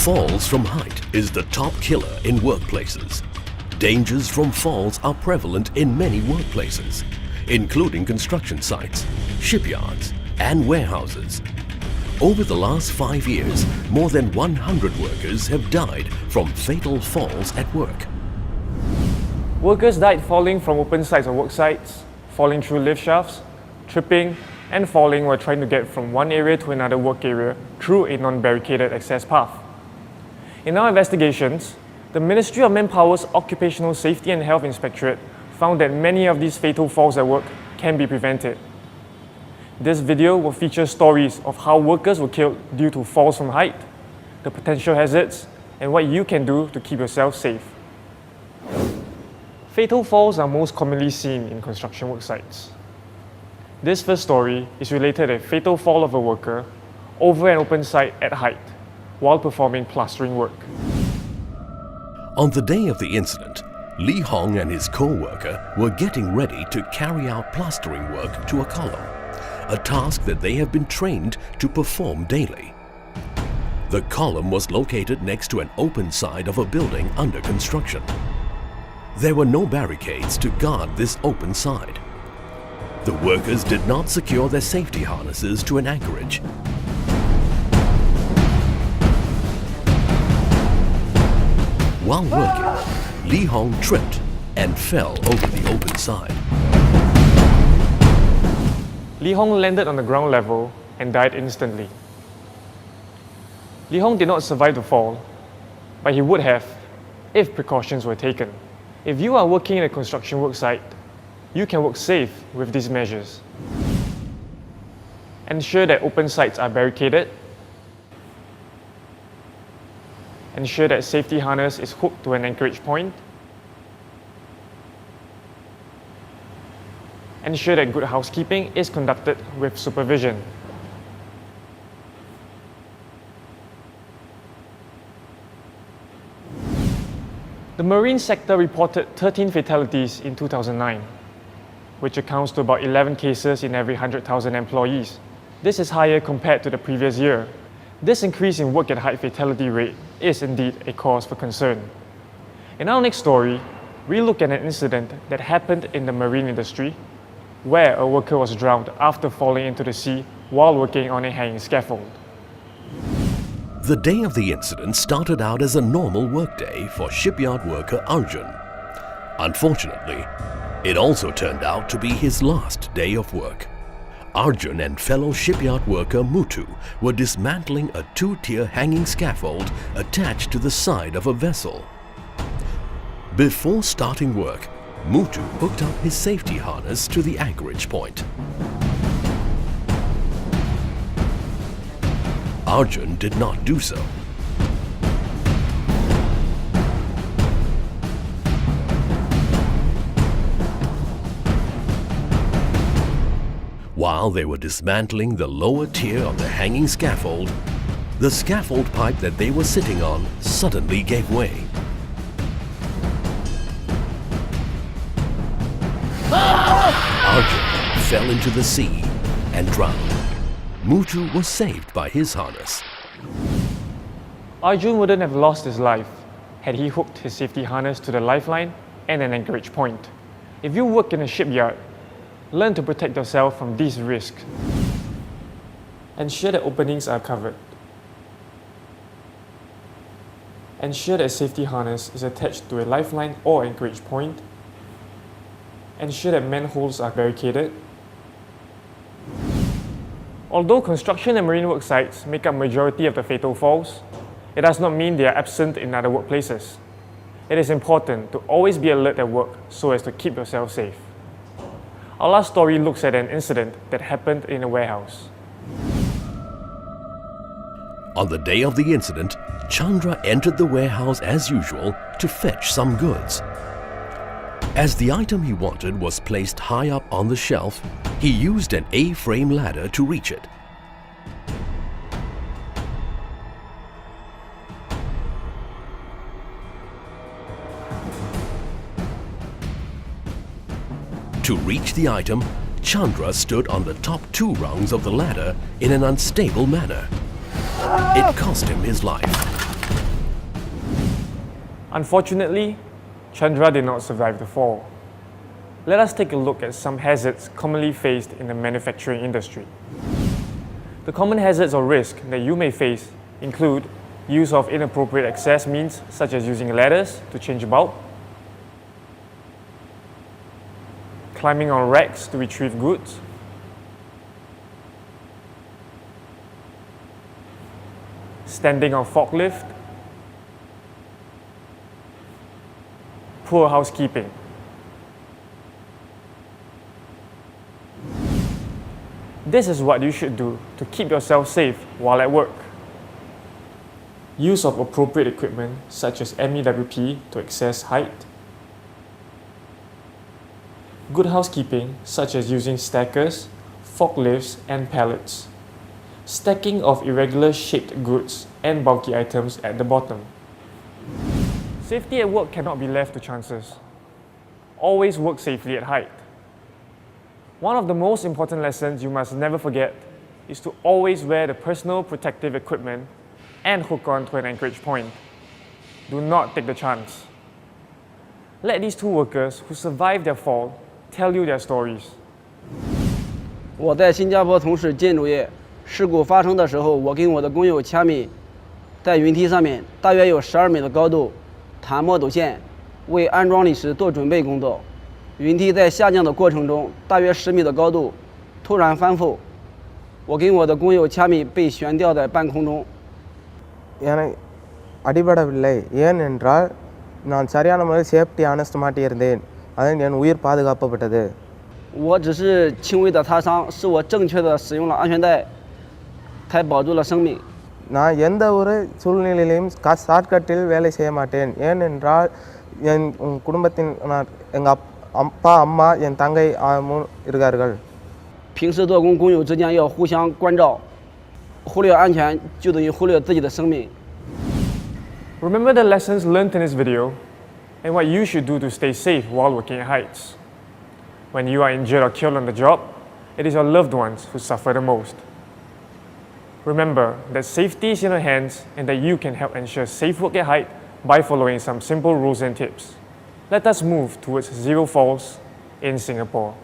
Falls from height is the top killer in workplaces. Dangers from falls are prevalent in many workplaces, including construction sites, shipyards, and warehouses. Over the last 5 years, more than 100 workers have died from fatal falls at work. Workers died falling from open sides of work sites, falling through lift shafts, tripping, and falling while trying to get from one area to another work area through a non-barricaded access path. In our investigations, the Ministry of Manpower's Occupational Safety and Health Inspectorate found that many of these fatal falls at work can be prevented. This video will feature stories of how workers were killed due to falls from height, the potential hazards, and what you can do to keep yourself safe. Fatal falls are most commonly seen in construction work sites. This first story is related to a fatal fall of a worker over an open site at height while performing plastering work. On the day of the incident, Lee Hong and his co-worker were getting ready to carry out plastering work to a column, a task that they have been trained to perform daily. The column was located next to an open side of a building under construction. There were no barricades to guard this open side. The workers did not secure their safety harnesses to an anchorage. While working, Lee Hong tripped and fell over the open side. Lee Hong landed on the ground level and died instantly. Lee Hong did not survive the fall, but he would have if precautions were taken. If you are working in a construction work site, you can work safe with these measures. Ensure that open sites are barricaded. Ensure that safety harness is hooked to an anchorage point. Ensure that good housekeeping is conducted with supervision. The marine sector reported 13 fatalities in 2009, which accounts to about 11 cases in every 100,000 employees. This is higher compared to the previous year. This increase in work at height fatality rate is indeed a cause for concern. In our next story, we look at an incident that happened in the marine industry where a worker was drowned after falling into the sea while working on a hanging scaffold. The day of the incident started out as a normal workday for shipyard worker Arjun. Unfortunately, it also turned out to be his last day of work. Arjun and fellow shipyard worker Mutu were dismantling a 2-tier hanging scaffold attached to the side of a vessel. Before starting work, Mutu hooked up his safety harness to the anchorage point. Arjun did not do so. While they were dismantling the lower tier of the hanging scaffold, the scaffold pipe that they were sitting on suddenly gave way. Arjun fell into the sea and drowned. Mutu was saved by his harness. Arjun wouldn't have lost his life had he hooked his safety harness to the lifeline and an anchorage point. If you work in a shipyard, learn to protect yourself from these risks. Ensure that openings are covered. Ensure that a safety harness is attached to a lifeline or anchorage point. Ensure that manholes are barricaded. Although construction and marine work sites make up majority of the fatal falls, it does not mean they are absent in other workplaces. It is important to always be alert at work so as to keep yourself safe. Our last story looks at an incident that happened in a warehouse. On the day of the incident, Chandra entered the warehouse as usual to fetch some goods. As the item he wanted was placed high up on the shelf, he used an A-frame ladder to reach it. To reach the item, Chandra stood on the top 2 rungs of the ladder in an unstable manner. It cost him his life. Unfortunately, Chandra did not survive the fall. Let us take a look at some hazards commonly faced in the manufacturing industry. The common hazards or risks that you may face include use of inappropriate access means such as using ladders to change bulb, climbing on racks to retrieve goods, standing on forklift, poor housekeeping. This is what you should do to keep yourself safe while at work. Use of appropriate equipment such as MEWP to access height. Good housekeeping such as using stackers, forklifts and pallets. Stacking of irregular shaped goods and bulky items at the bottom. Safety at work cannot be left to chances. Always work safely at height. One of the most important lessons you must never forget is to always wear the personal protective equipment and hook on to an anchorage point. Do not take the chance. Let these two workers who survived their fall tell you their stories. 我在新加坡从事建筑业，事故发生的时候，我跟我的工友掐米，在云梯上面，大约有12米的高度，弹墨斗线，为安装理石做准备工作。云梯在下降的过程中，大约10米的高度，突然翻覆，我跟我的工友掐米被悬吊在半空中。 எனக்கு அடிபடவில்லை ஏனென்றால் நான் சரியான முறையில் safety honest மாட்டியிருந்தேன் அதனால் என் உயிர் பாதுகாக்கப்பட்டது 我只是轻微的擦伤，是我正确的使用了安全带，才保住了生命。 நான் எந்த ஒரு சூழ்நிலையிலும் ஷார்ட்கட்டில் வேலை செய்ய மாட்டேன் ஏனென்றால் என் குடும்பத்தின் எங்கள் அப்பா அம்மா என் தங்கை இருக்கார்கள் 平时做工，工友之间要互相关照。 忽略安全就等于忽略自己的生命。 Remember the lessons learned in this video and what you should do to stay safe while working at heights. When you are injured or killed on the job, it is your loved ones who suffer the most. Remember that safety is in your hands and that you can help ensure safe work at height by following some simple rules and tips. Let us move towards zero falls in Singapore.